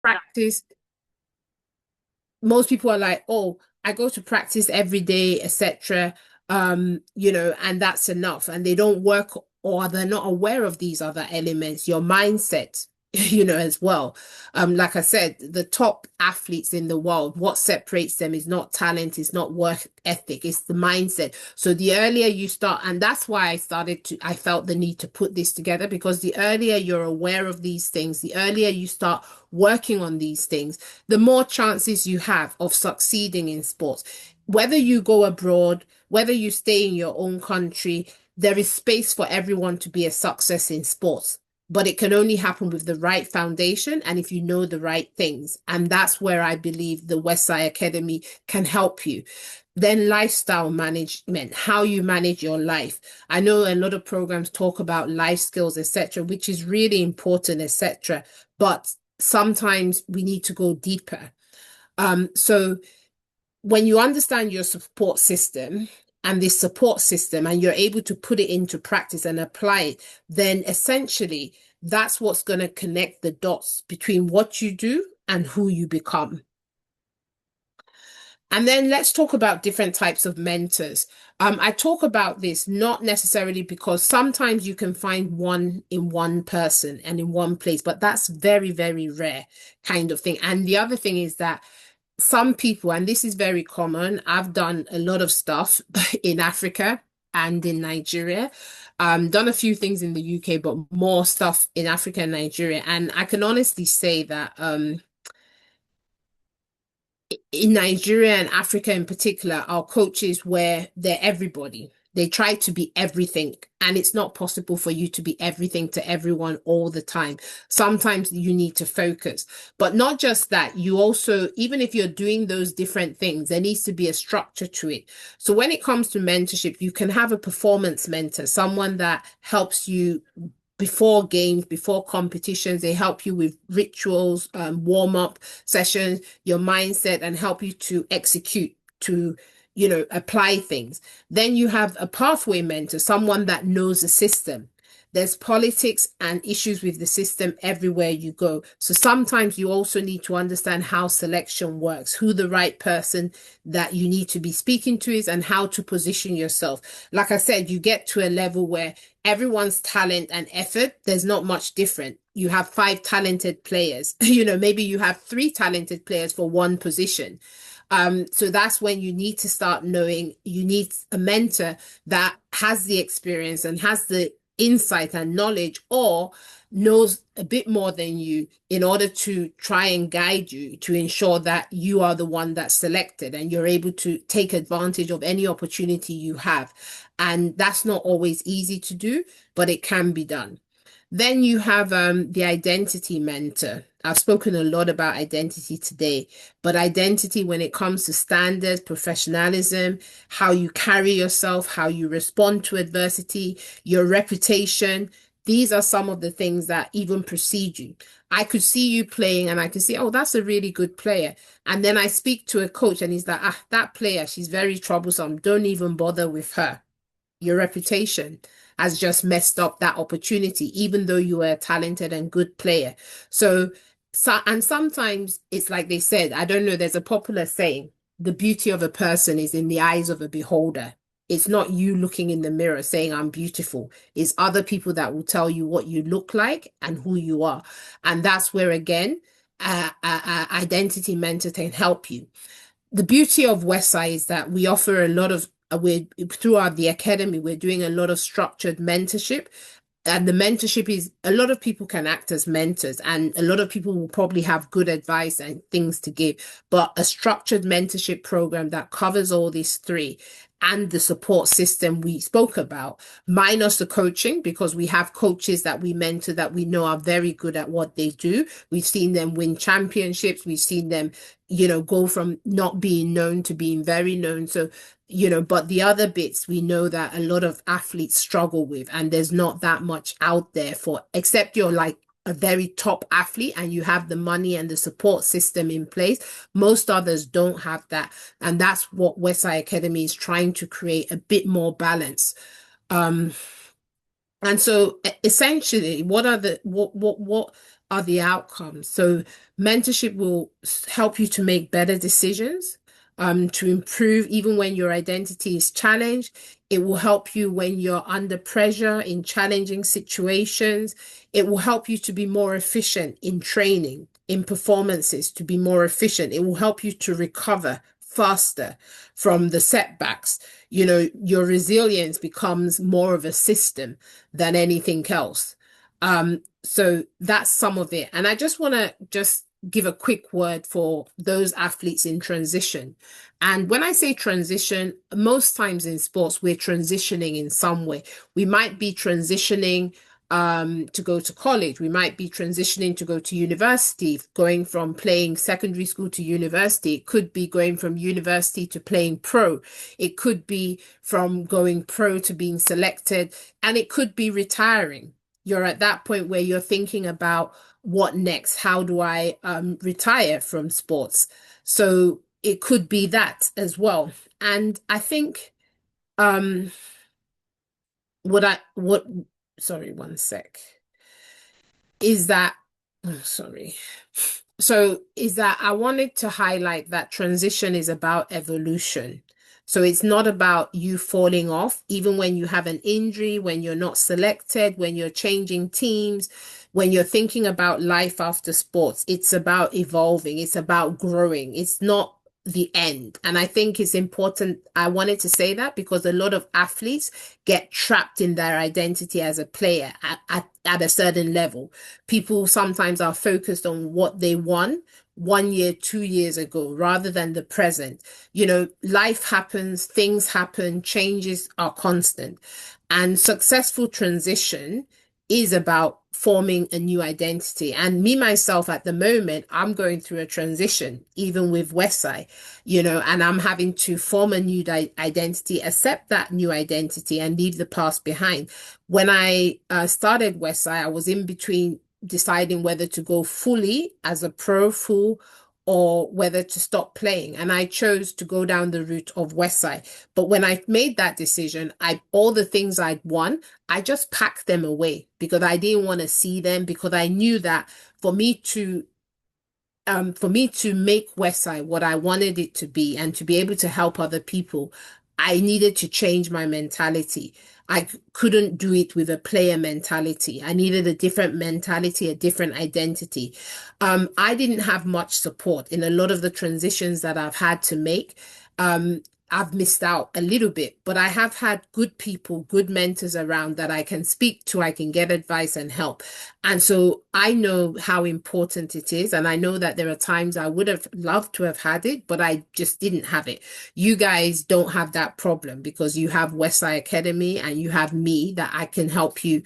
practice, most people are like, oh, I go to practice every day, etc. And that's enough. And they don't work, or they're not aware of these other elements, your mindset, as well. Like I said, the top athletes in the world, what separates them is not talent, is not work ethic, it's the mindset. So the earlier you start, and that's why I felt the need to put this together, because the earlier you're aware of these things, the earlier you start working on these things, the more chances you have of succeeding in sports. Whether you go abroad, whether you stay in your own country, there is space for everyone to be a success in sports. But it can only happen with the right foundation and if you know the right things. And that's where I believe the WESIE Academy can help you. Then lifestyle management, how you manage your life. I know a lot of programs talk about life skills, etc., which is really important, etc. But sometimes we need to go deeper. So when you understand your support system and this support system and you're able to put it into practice and apply it, then essentially that's what's going to connect the dots between what you do and who you become. And then let's talk about different types of mentors. I talk about this not necessarily because sometimes you can find one in one person and in one place, but that's very, very rare kind of thing. And the other thing is that some people, and this is very common, I've done a lot of stuff in Africa and in Nigeria. Done a few things in the UK, but more stuff in Africa and Nigeria. And I can honestly say that in Nigeria and Africa in particular, our coaches where they're everybody. They try to be everything, and it's not possible for you to be everything to everyone all the time. Sometimes you need to focus, but not just that. You also, even if you're doing those different things, there needs to be a structure to it. So when it comes to mentorship, you can have a performance mentor, someone that helps you before games, before competitions. They help you with rituals, warm-up sessions, your mindset, and help you to execute, to, apply things. Then you have a pathway mentor, someone that knows the system. There's politics and issues with the system everywhere you go. So sometimes you also need to understand how selection works, who the right person that you need to be speaking to is, and how to position yourself. Like I said, you get to a level where everyone's talent and effort, there's not much different. You have five talented players, maybe you have three talented players for one position. So that's when you need to start knowing you need a mentor that has the experience and has the insight and knowledge, or knows a bit more than you, in order to try and guide you to ensure that you are the one that's selected and you're able to take advantage of any opportunity you have. And that's not always easy to do, but it can be done. Then you have the identity mentor. I've spoken a lot about identity today, but identity when it comes to standards, professionalism, how you carry yourself, how you respond to adversity, your reputation, these are some of the things that even precede you. I could see you playing and I could say, oh, that's a really good player. And then I speak to a coach and he's like, that player, she's very troublesome. Don't even bother with her. Your reputation has just messed up that opportunity, even though you were a talented and good player. And sometimes it's like they said, I don't know, there's a popular saying, the beauty of a person is in the eyes of a beholder. It's not you looking in the mirror saying, I'm beautiful. It's other people that will tell you what you look like and who you are. And that's where, again, identity mentor can help you. The beauty of WESIE is that we offer a lot of we throughout the academy, we're doing a lot of structured mentorship. And the mentorship is, a lot of people can act as mentors, and a lot of people will probably have good advice and things to give. But a structured mentorship program that covers all these three, and the support system we spoke about, minus the coaching, because we have coaches that we mentor that we know are very good at what they do. We've seen them win championships. We've seen them, go from not being known to being very known. So, but the other bits we know that a lot of athletes struggle with, and there's not that much out there for, except you're like a very top athlete and you have the money and the support system in place. Most others don't have that. And that's what WESIE Academy is trying to create, a bit more balance. And so essentially, what are the outcomes. So mentorship will help you to make better decisions, to improve even when your identity is challenged. It will help you when you're under pressure in challenging situations. It will help you to be more efficient in training, in performances, to be more efficient. It will help you to recover faster from the setbacks. You know, your resilience becomes more of a system than anything else. So that's some of it. And I just want to just give a quick word for those athletes in transition. And when I say transition, most times in sports, we're transitioning in some way. We might be transitioning to go to college. We might be transitioning to go to university, going from playing secondary school to university. It could be going from university to playing pro. It could be from going pro to being selected, and it could be retiring. You're at that point where you're thinking about what next? How do I retire from sports? So it could be that as well. And I think um what sorry, one sec, is that sorry. So is that I wanted to highlight that transition is about evolution. So it's not about you falling off, even when you have an injury, when you're not selected, when you're changing teams, when you're thinking about life after sports. It's about evolving, it's about growing. It's not the end. And I think it's important. I wanted to say that because a lot of athletes get trapped in their identity as a player at a certain level. People sometimes are focused on what they won 1 year, 2 years ago, rather than the present. You know, life happens, things happen, changes are constant. And successful transition is about forming a new identity. And me, myself, at the moment, I'm going through a transition, even with WESIE, you know, and I'm having to form a new identity, accept that new identity, and leave the past behind. When I started WESIE, I was in between deciding whether to go fully as a pro full or whether to stop playing. And I chose to go down the route of WESIE. But when I made that decision, all the things I'd won, I just packed them away because I didn't want to see them, because I knew that for me to make WESIE what I wanted it to be and to be able to help other people, I needed to change my mentality. I couldn't do it with a player mentality. I needed a different mentality, a different identity. I didn't have much support in a lot of the transitions that I've had to make. I've missed out a little bit, but I have had good people, good mentors around that I can speak to, I can get advice and help. And so I know how important it is. And I know that there are times I would have loved to have had it, but I just didn't have it. You guys don't have that problem because you have WESIE Academy and you have me that I can help you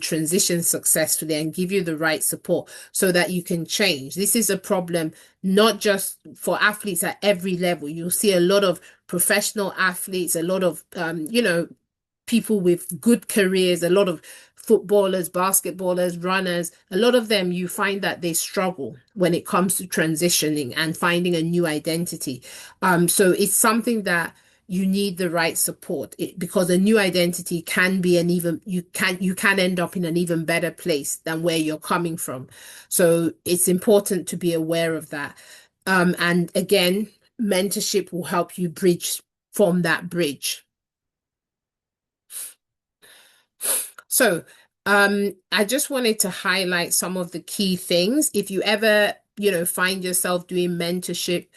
transition successfully and give you the right support so that you can change. This is a problem not just for athletes at every level. You'll see a lot of professional athletes, a lot of people with good careers, a lot of footballers, basketballers, runners, a lot of them, you find that they struggle when it comes to transitioning and finding a new identity. So it's something that you need the right support, because a new identity can be you can end up in an even better place than where you're coming from. So it's important to be aware of that. And again, mentorship will help you form that bridge. So, I just wanted to highlight some of the key things. If you ever, find yourself doing mentorship,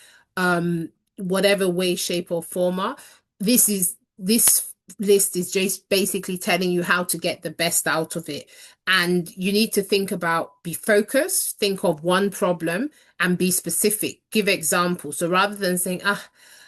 whatever way, shape, or form, this list is just basically telling you how to get the best out of it. And you need to be focused, think of one problem and be specific, give examples. So rather than saying,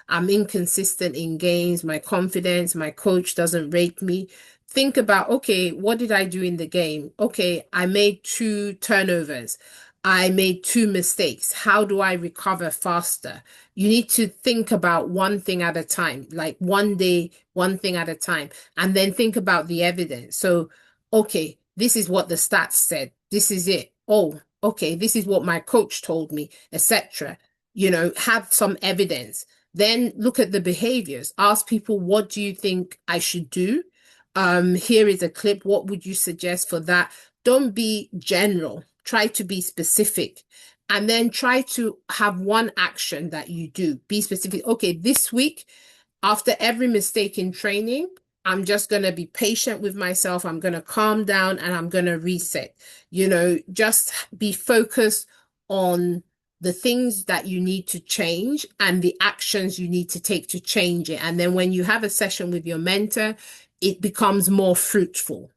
I'm inconsistent in games, my confidence, my coach doesn't rate me, think about, okay, what did I do in the game? Okay, I made 2 turnovers. I made 2 mistakes. How do I recover faster? You need to think about one thing at a time, like one day, one thing at a time, and then think about the evidence. So, okay, this is what the stats said. This is it. Oh, okay, this is what my coach told me, etc. Have some evidence. Then look at the behaviors. Ask people, what do you think I should do? Here is a clip. What would you suggest for that? Don't be general. try to be specific, and then try to have one action that you do. Be specific. Okay, this week, after every mistake in training, I'm just going to be patient with myself. I'm going to calm down and I'm going to reset. Just be focused on the things that you need to change and the actions you need to take to change it. And then when you have a session with your mentor, it becomes more fruitful.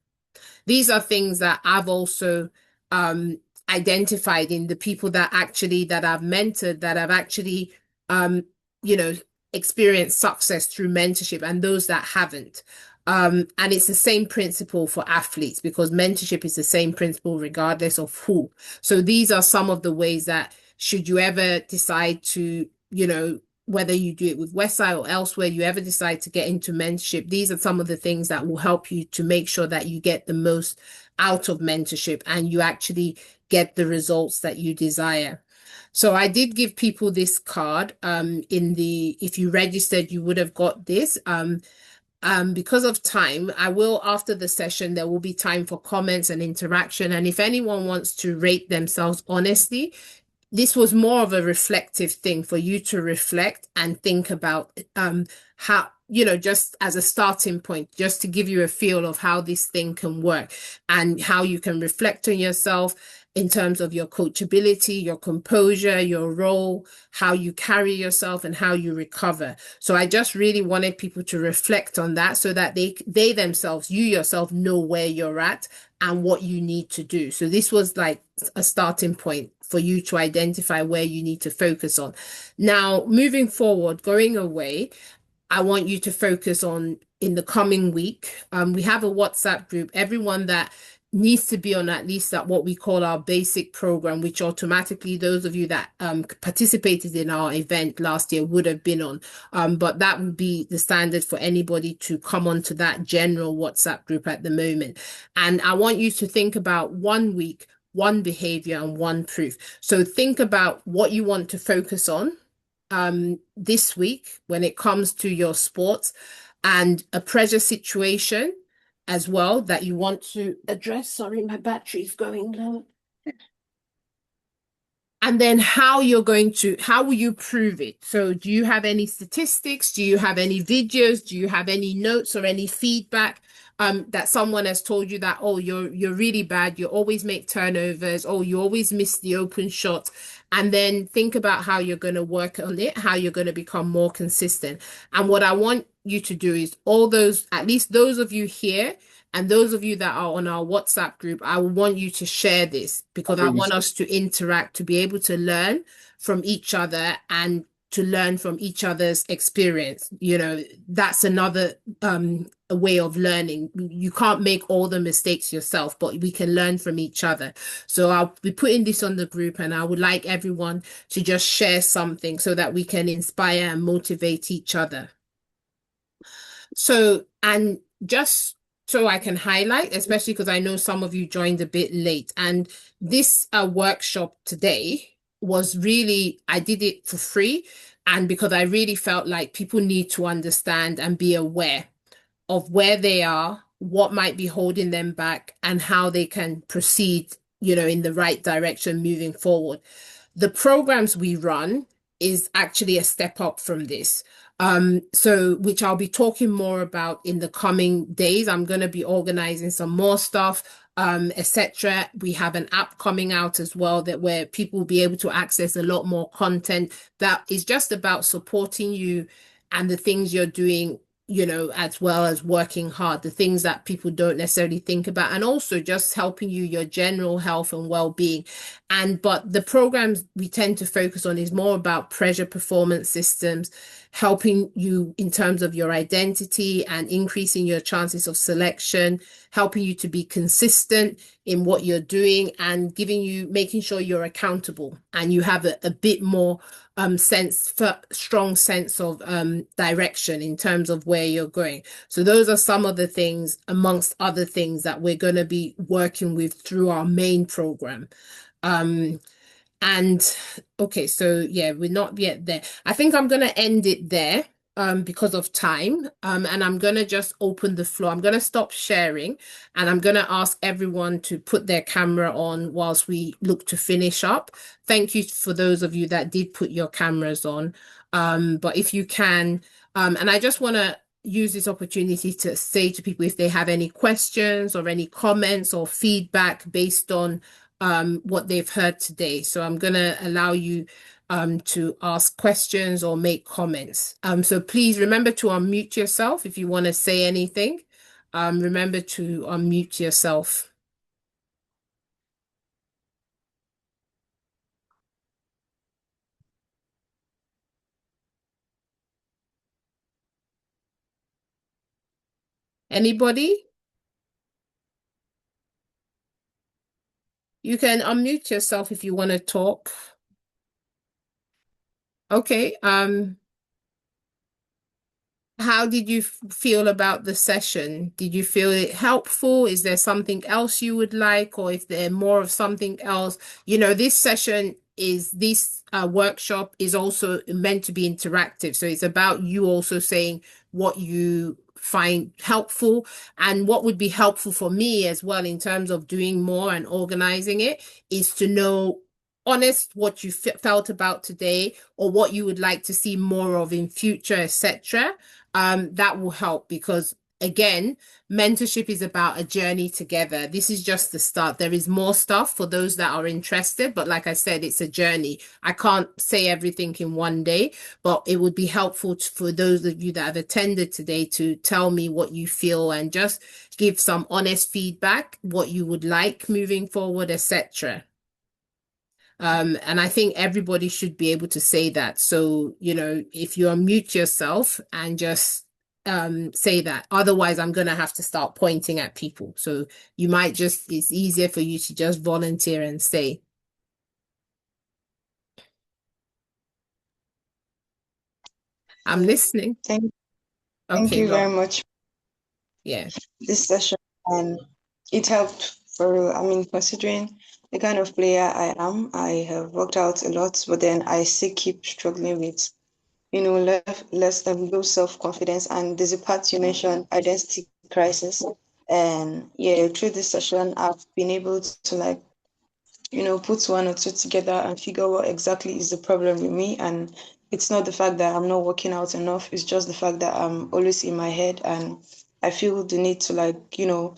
These are things that I've also um, identified in the people that I've mentored, that have actually, um, you know, experienced success through mentorship, and those that haven't. And it's the same principle for athletes, because mentorship is the same principle regardless of who. So these are some of the ways that, should you ever decide to, whether you do it with WESIE or elsewhere, you ever decide to get into mentorship, these are some of the things that will help you to make sure that you get the most out of mentorship and you actually get the results that you desire. So I did give people this card. If you registered, you would have got this. Because of time, I will, after the session, there will be time for comments and interaction. And if anyone wants to rate themselves honestly, this was more of a reflective thing for you to reflect and think about how, just as a starting point, just to give you a feel of how this thing can work and how you can reflect on yourself in terms of your coachability, your composure, your role, how you carry yourself and how you recover. So I just really wanted people to reflect on that so that they themselves, you yourself, know where you're at and what you need to do. So this was like a starting point for you to identify where you need to focus on. Now, moving forward, going away, I want you to focus on in the coming week. We have a WhatsApp group. Everyone that needs to be on at least that what we call our basic program, which automatically those of you that participated in our event last year would have been on. But that would be the standard for anybody to come onto that general WhatsApp group at the moment. And I want you to think about 1 week, one behavior, and one proof. So think about what you want to focus on this week when it comes to your sports, and a pressure situation as well that you want to address. Sorry, my battery's going low. And then how will you prove it? So do you have any statistics? Do you have any videos? Do you have any notes or any feedback that someone has told you that, oh, you're really bad, you always make turnovers, oh, you always miss the open shot? And then think about how you're going to work on it, how you're going to become more consistent. And what I want you to do is all those, at least those of you here, and those of you that are on our WhatsApp group, I want you to share this because I want us to interact, to be able to learn from each other and to learn from each other's experience. That's another a way of learning. You can't make all the mistakes yourself, but we can learn from each other. So I'll be putting this on the group, and I would like everyone to just share something so that we can inspire and motivate each other. So, and just so I can highlight, especially because I know some of you joined a bit late, and this workshop today was really, I did it for free, and because I really felt like people need to understand and be aware of where they are, what might be holding them back, and how they can proceed, in the right direction moving forward. The programs we run is actually a step up from this. So which I'll be talking more about in the coming days. I'm going to be organizing some more stuff, etc. We have an app coming out as well where people will be able to access a lot more content that is just about supporting you and the things you're doing, as well as working hard, the things that people don't necessarily think about, and also just helping you, your general health and well-being. But the programs we tend to focus on is more about pressure performance systems, helping you in terms of your identity and increasing your chances of selection, helping you to be consistent in what you're doing, and making sure you're accountable and you have a bit more strong sense of direction in terms of where you're going. So those are some of the things, amongst other things, that we're going to be working with through our main program. And okay, so yeah, we're not yet there. I think I'm going to end it there. because of time. And I'm gonna just open the floor. I'm gonna stop sharing and I'm gonna ask everyone to put their camera on whilst we look to finish up. Thank you for those of you that did put your cameras on. But if you can, and I just wanna use this opportunity to say to people if they have any questions or any comments or feedback based on what they've heard today. So I'm gonna allow you to ask questions or make comments. So please remember to unmute yourself if you want to say anything. Remember to unmute yourself. Anybody? You can unmute yourself if you want to talk. Okay. How did you feel about the session? Did you feel it helpful? Is there something else you would like, or if there more of something else? This session is this workshop is also meant to be interactive. So it's about you also saying what you find helpful and what would be helpful for me as well in terms of doing more and organizing it is to know honest what you felt about today or what you would like to see more of in future, etc. That will help because again, mentorship is about a journey together. This is just the start. There is more stuff for those that are interested, but like I said, it's a journey. I can't say everything in one day, but it would be helpful for those of you that have attended today to tell me what you feel and just give some honest feedback, what you would like moving forward, etc. And I think everybody should be able to say that. So, if you unmute yourself and just say that. Otherwise, I'm going to have to start pointing at people. So you might it's easier for you to just volunteer and say. I'm listening. Thank Okay, you very Laura. much Yeah. for this session. And it helped for real. I mean, considering the kind of player I am, I have worked out a lot, but then I still keep struggling with, less low self-confidence. And there's a part you mentioned, identity crisis. And yeah, through this session, I've been able to put one or two together and figure what exactly is the problem with me. And it's not the fact that I'm not working out enough, it's just the fact that I'm always in my head and I feel the need to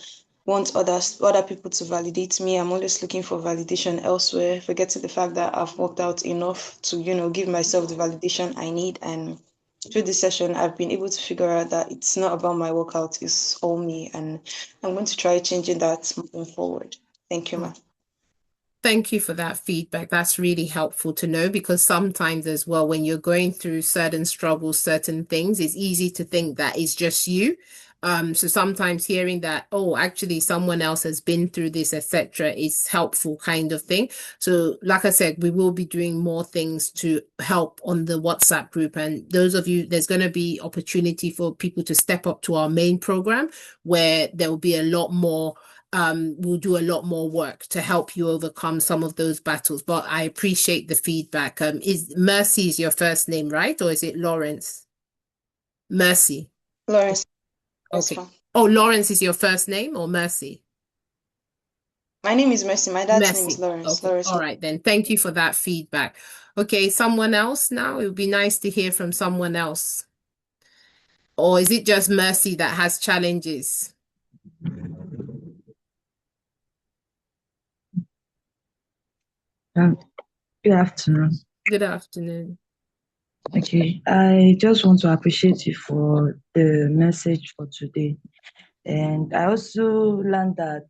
want other people to validate me. I'm always looking for validation elsewhere, forgetting the fact that I've worked out enough to, give myself the validation I need. And through this session, I've been able to figure out that it's not about my workout, it's all me. And I'm going to try changing that moving forward. Thank you, ma'am. Thank you for that feedback. That's really helpful to know because sometimes as well, when you're going through certain struggles, certain things, it's easy to think that it's just you. So sometimes hearing that, oh, actually someone else has been through this, etc., is helpful kind of thing. So, like I said, we will be doing more things to help on the WhatsApp group. And those of you, there's going to be opportunity for people to step up to our main program where there will be a lot more we'll do a lot more work to help you overcome some of those battles. But I appreciate the feedback. Is Mercy is your first name, right? Or is it Lawrence? Mercy. Lawrence. Yes, Okay. ma'am. Oh, Lawrence is your first name or Mercy? My name is Mercy. My dad's name is Mercy. Lawrence. Okay. Lawrence. All right then. Thank you for that feedback. Okay, someone else now. It would be nice to hear from someone else. Or is it just Mercy that has challenges? Um, Good afternoon. Good afternoon. Okay, I just want to appreciate you for the message for today. And I also learned that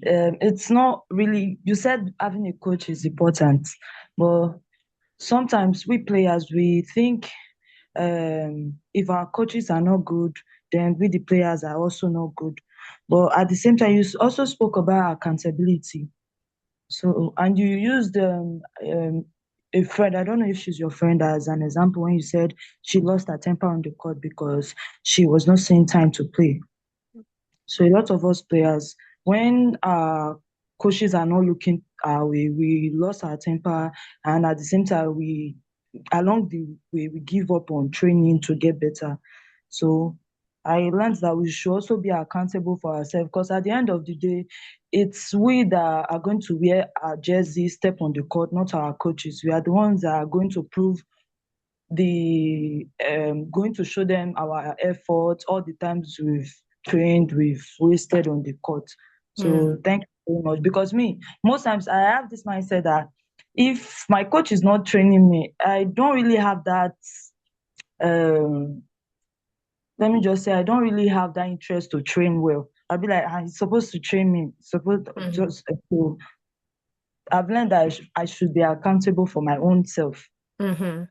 it's not really, you said having a coach is important, but sometimes we players, we think if our coaches are not good, then we, the players, are also not good. But at the same time, you also spoke about accountability. So, and you used a friend, I don't know if she's your friend, as an example when you said she lost her temper on the court because she was not seeing time to play. So, a lot of us players, when our coaches are not looking our way, we lost our temper, and at the same time, we along the way we give up on training to get better. So I learned that we should also be accountable for ourselves, because at the end of the day, it's we that are going to wear our jersey, step on the court, not our coaches. We are the ones that are going to prove the going to show them our effort, all the times we've trained, we've wasted on the court. Mm. So thank you very much. Because me, most times I have this mindset that if my coach is not training me, I don't really have that um let me just say, I don't really have that interest to train well. I'll be like, he's supposed to train me. Supposed Mhm. just so I've learned that I should be accountable for my own self. Mhm.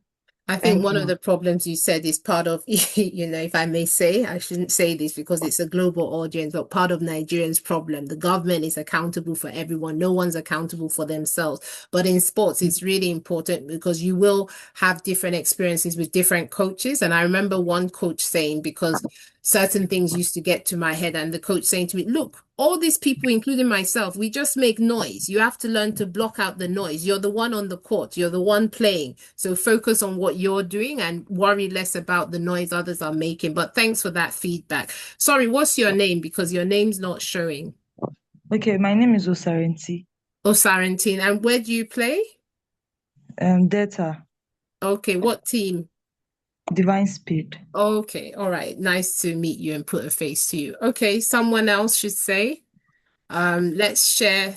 I think Thank one you, of ma. the problems you said is part of, if I may say, I shouldn't say this because it's a global audience, but part of Nigerians' problem. The government is accountable for everyone. No one's accountable for themselves. But in sports, it's really important because you will have different experiences with different coaches. And I remember one coach saying, because certain things used to get to my head, and the coach saying to me, look, all these people, including myself, we just make noise. You have to learn to block out the noise. You're the one on the court, you're the one playing. So focus on what you're doing and worry less about the noise others are making. But thanks for that feedback. Sorry, what's your name? Because your name's not showing. Okay, my name is Osarenti. Oh, Sarantine. And where do you play? Data, Okay, what team? divine speed. Okay, all right. Nice to meet you and put a face to you. Okay, someone else should say. Let's share.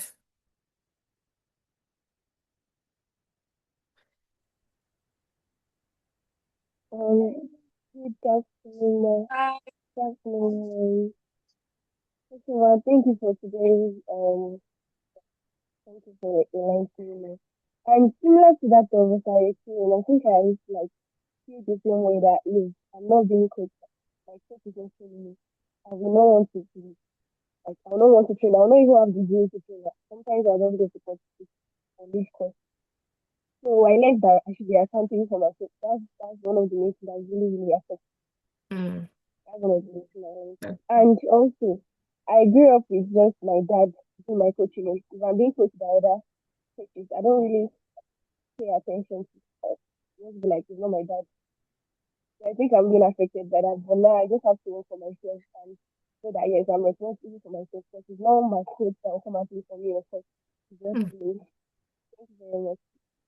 Um, Good afternoon. Good afternoon. First of all, thank you for today's thank you for enlightening me. And similar to that of I think I like feel the same way that look, I'm not being coached. My coach is not training me. I will not want to be like I will not want to train. I will not even have the will to train. Sometimes I don't get to participate on this course. So I learned that I should be accounting for myself. That's one of the main things that really affects. Mm, That's one of the main things I learned. And also, I grew up with just my dad doing my coaching. If I'm being coached by other coaches, I don't really pay attention to it. Just be like, it's not my dad. So I think I'm being affected by that. But now I just have to work for myself and so that yes, I'm responsible for myself because it's not my coach that will come and play for me. Of course, it's just mm. me. Thank you very much.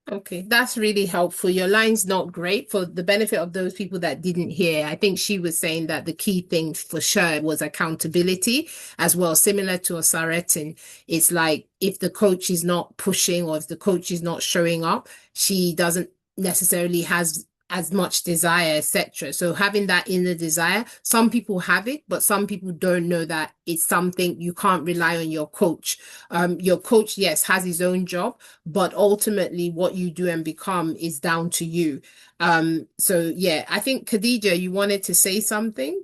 Okay, that's really helpful. Your line's not great for the benefit of those people that didn't hear. I think she was saying that the key thing for sure was accountability as well, similar to a Saretin. It's like if the coach is not pushing or if the coach is not showing up, she doesn't necessarily has as much desire, etc. So having that inner desire, some people have it, but some people don't know that it's something you can't rely on your coach. Your coach, yes, has his own job, but ultimately what you do and become is down to you. So yeah, I think Khadija, you wanted to say something?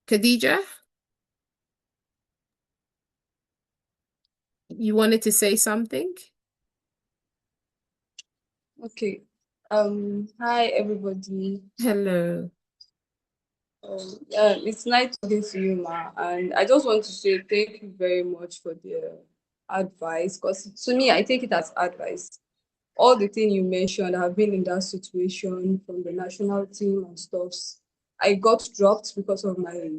Khadija, you wanted to say something? Okay. Hi everybody. Hello. It's nice talking to you, Ma. And I just want to say thank you very much for the advice. Because to me, I take it as advice. All the thing you mentioned, I've been in that situation from the national team and stuffs. I got dropped because of my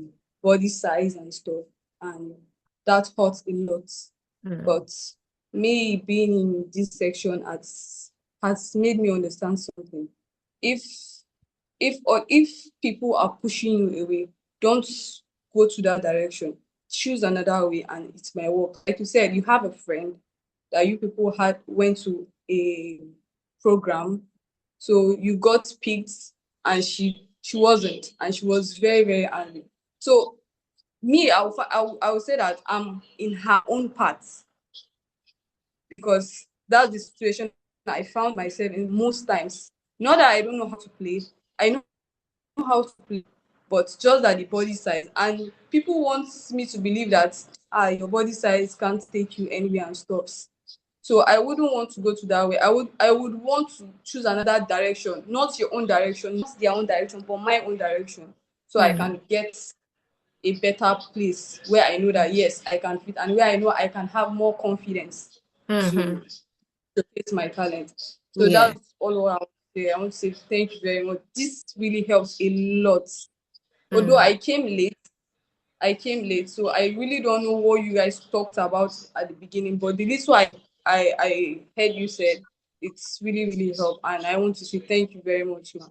body size and stuff, and that hurt a lot. Mm, But me being in this section has made me understand something. If if people are pushing you away, don't go to that direction. Choose another way, and it might work. Like you said, you have a friend that you people had went to a program, so you got picked, and she wasn't, and she was very angry. So me, I will say that I'm in her own path because that's the situation I found myself in most times. Not that I don't know how to play, I know how to play, but just that the body size. And people want me to believe that your body size can't take you anywhere and stuff. So I wouldn't want to go to that way. I would want to choose another direction, not your own direction, not their own direction, but my own direction. So I mm, can get a better place where I know that yes, I can fit and where I know I can have more confidence mm-hmm. to face my talent. So Yeah. that's all what I want to say. I want to say thank you very much. This really helps a lot. Although Mm. I came late, so I really don't know what you guys talked about at the beginning. But the little I heard you said, it's really, really helped. And I want to say thank you very much, ma'am.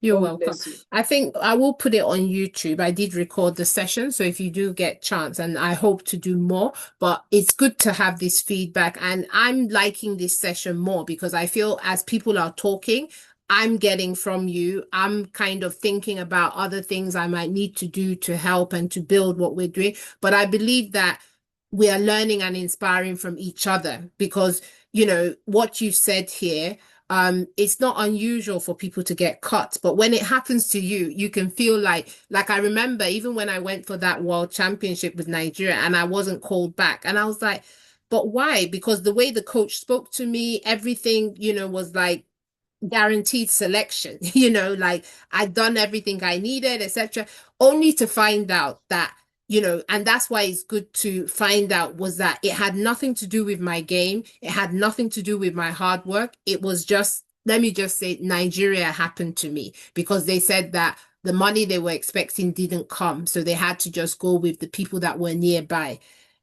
You're God welcome. bless you. I think I will put it on YouTube. I did record the session, so if you do get chance, and I hope to do more, but it's good to have this feedback. And I'm liking this session more because I feel as people are talking, I'm getting from you. I'm kind of thinking about other things I might need to do to help and to build what we're doing. But I believe that we are learning and inspiring from each other because, what you said here, it's not unusual for people to get cut, but when it happens to you, you can feel like I remember even when I went for that world championship with Nigeria and I wasn't called back, and I was like, but why? Because the way the coach spoke to me, everything, was like guaranteed selection, like I'd done everything I needed, etc. Only to find out that, and that's why it's good to find out was that it had nothing to do with my game. It had nothing to do with my hard work. It was just, let me just say, Nigeria happened to me because they said that the money they were expecting didn't come. So they had to just go with the people that were nearby.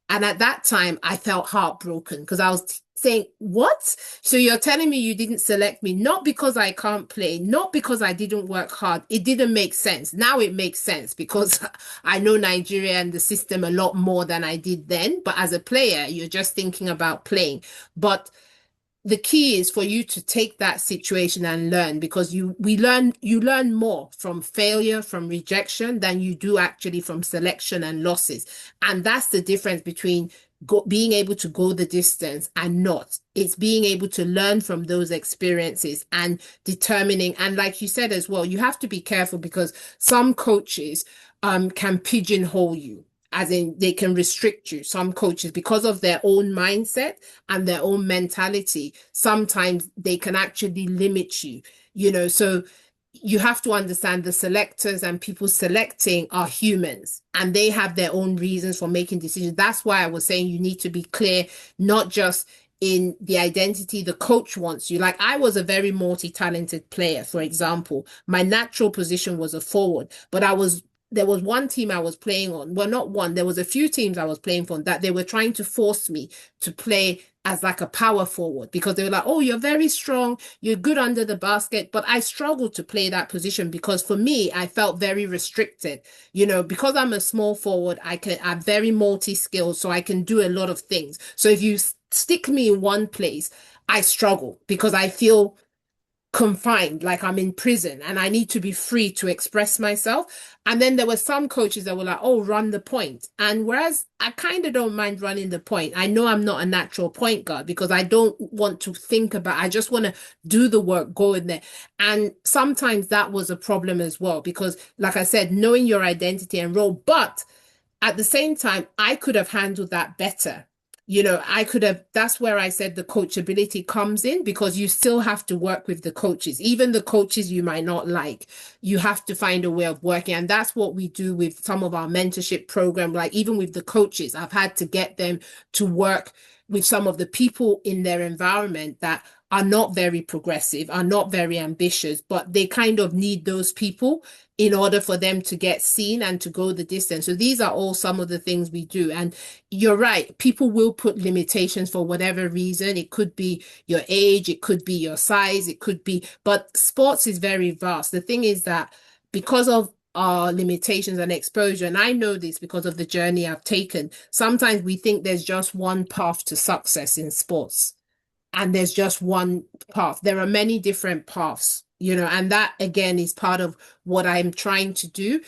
And at that time, I felt heartbroken because I was saying, what? So you're telling me you didn't select me, not because I can't play, not because I didn't work hard. It didn't make sense. Now it makes sense because I know Nigeria and the system a lot more than I did then. But as a player, you're just thinking about playing. But the key is for you to take that situation and learn because you learn more from failure, from rejection than you do actually from selection and losses. And that's the difference between being able to go the distance and not. It's being able to learn from those experiences and determining. And like you said as well, you have to be careful because some coaches can pigeonhole you, as in they can restrict you. Some coaches, because of their own mindset and their own mentality, sometimes they can actually limit you, so you have to understand the selectors and people selecting are humans and they have their own reasons for making decisions. That's why I was saying you need to be clear, not just in the identity the coach wants you. Like I was a very multi-talented player, for example. My natural position was a forward, but there was one team I was playing on. Well, not one, there was a few teams I was playing for that they were trying to force me to play as like a power forward because they were like, oh, you're very strong, you're good under the basket. But I struggled to play that position because for me, I felt very restricted. Because I'm a small forward, I'm very multi-skilled, so I can do a lot of things. So if you stick me in one place, I struggle because I feel confined, like I'm in prison and I need to be free to express myself. And then there were some coaches that were like, oh, run the point. And whereas I kind of don't mind running the point, I know I'm not a natural point guard because I don't want to think about, I just want to do the work, go in there. And sometimes that was a problem as well, because like I said, knowing your identity and role, but at the same time, I could have handled that better. I could have, that's where I said the coachability comes in because you still have to work with the coaches, even the coaches you might not like. You have to find a way of working. And that's what we do with some of our mentorship program. Like even with the coaches, I've had to get them to work with some of the people in their environment that are not very progressive, are not very ambitious, but they kind of need those people in order for them to get seen and to go the distance. So these are all some of the things we do. And you're right, people will put limitations for whatever reason. It could be your age, it could be your size, it could be, but sports is very vast. The thing is that because of our limitations and exposure, and I know this because of the journey I've taken, sometimes we think there's just one path to success in sports and there's just one path. There are many different paths, and that again is part of what I'm trying to do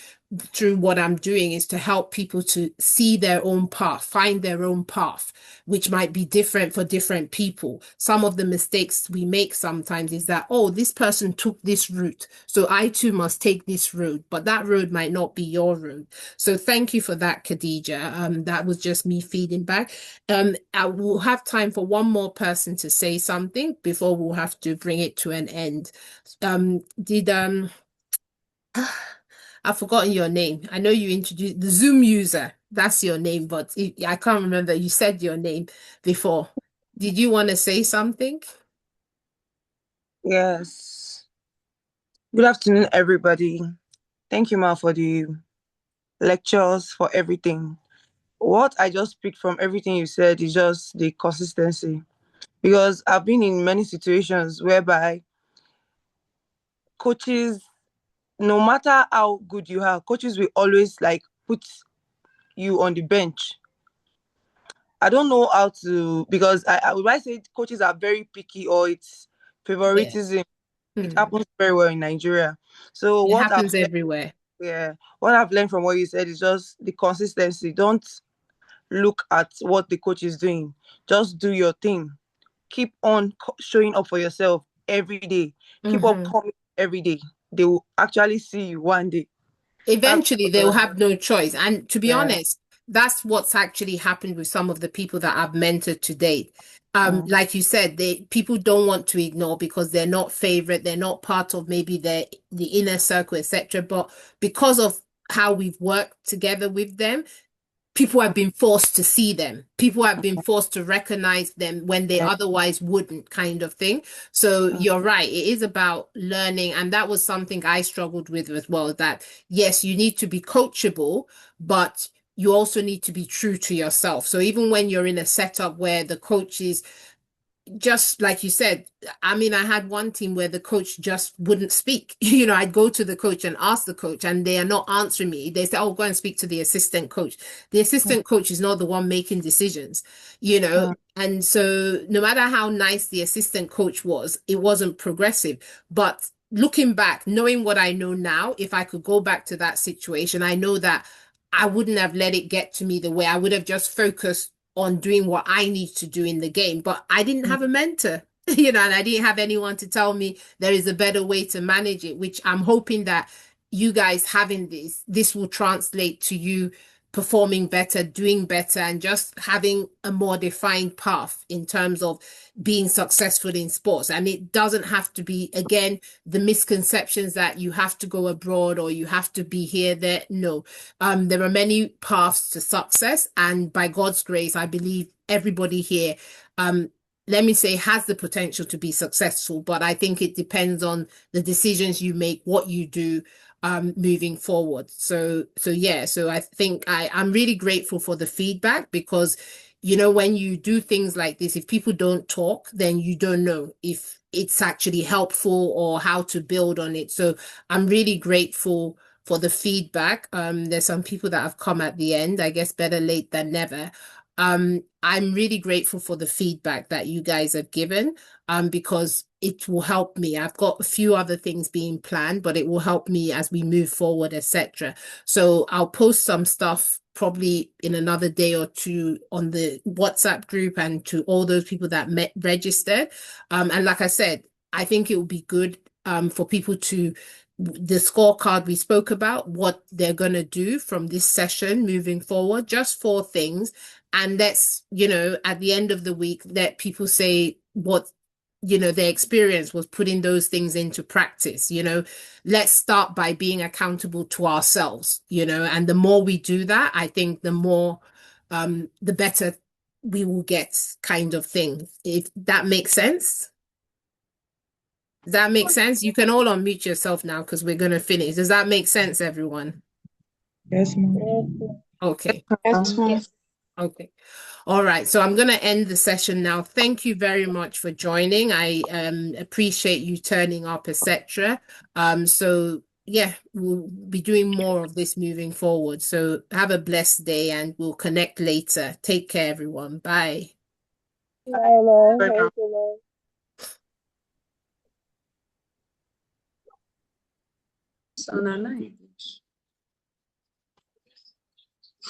through what I'm doing is to help people to see their own path, find their own path, which might be different for different people. Some of the mistakes we make sometimes is that, oh, this person took this route, so I too must take this road, but that road might not be your road. So thank you for that, Khadija. That was just me feeding back. I will have time for one more person to say something before we'll have to bring it to an end. Did I've forgotten your name. I know you introduced the Zoom user. That's your name, but I can't remember. You said your name before. Did you want to say something? Yes. Good afternoon, everybody. Thank you, Ma, for the lectures, for everything. What I just picked from everything you said is just the consistency. Because I've been in many situations whereby coaches, no matter how good you are, coaches will always like put you on the bench. I don't know how to, because when I say coaches are very picky or it's Yes. favoritism, it happens very well in Nigeria. So It what I've happens everywhere. yeah, what I've learned from what you said is just the consistency. Don't look at what the coach is doing. Just do your thing. Keep on showing up for yourself every day. Keep up coming every day. They will actually see you one day. Eventually, they'll have no choice. And to be Yeah. honest, that's what's actually happened with some of the people that I've mentored to date. Like you said, people don't want to ignore because they're not favorite, they're not part of maybe the inner circle, etc. But because of how we've worked together with them, people have been forced to see them. People have been forced to recognize them when they otherwise wouldn't, kind of thing. So you're right. It is about learning. And that was something I struggled with as well, that yes, you need to be coachable, but you also need to be true to yourself. So even when you're in a setup where the coach is just like you said, I mean, I had one team where the coach just wouldn't speak. I'd go to the coach and ask the coach, and they are not answering me. They say, "Oh, go and speak to the assistant coach." The assistant coach is not the one making decisions, you know. And so, no matter how nice the assistant coach was, it wasn't progressive. But looking back, knowing what I know now, if I could go back to that situation, I know that I wouldn't have let it get to me the way I would have just focused on doing what I need to do in the game. But I didn't have a mentor, and I didn't have anyone to tell me there is a better way to manage it, which I'm hoping that you guys having this will translate to you performing better, doing better, and just having a more defined path in terms of being successful in sports. And it doesn't have to be, again, the misconceptions that you have to go abroad or you have to be here, there. No, there are many paths to success, and by God's grace, I believe everybody here, let me say, has the potential to be successful. But I think it depends on the decisions you make, what you do, moving forward. So yeah, so I think I'm really grateful for the feedback, because when you do things like this, if people don't talk, then you don't know if it's actually helpful or how to build on it. So I'm really grateful for the feedback. There's some people that have come at the end, I guess better late than never. I'm really grateful for the feedback that you guys have given, because it will help me. I've got a few other things being planned, but it will help me as we move forward, etc. So I'll post some stuff probably in another day or two on the WhatsApp group and to all those people that registered. And like I said, I think it would be good for people to the scorecard we spoke about, what they're going to do from this session moving forward, just 4 things. And let's, at the end of the week, let people say what, their experience was putting those things into practice. Let's start by being accountable to ourselves, and the more we do that, I think the more, the better we will get, kind of thing. If that makes sense. Does that make sense? You can all unmute yourself now because we're going to finish. Does that make sense, everyone? Yes, ma'am. Okay. Yes, ma'am. Okay. All right. So I'm going to end the session now. Thank you very much for joining. I appreciate you turning up, etc. So yeah, we'll be doing more of this moving forward. So have a blessed day and we'll connect later. Take care, everyone. Bye. Bye, ma'am. Thank you, ma'am. It's on a line.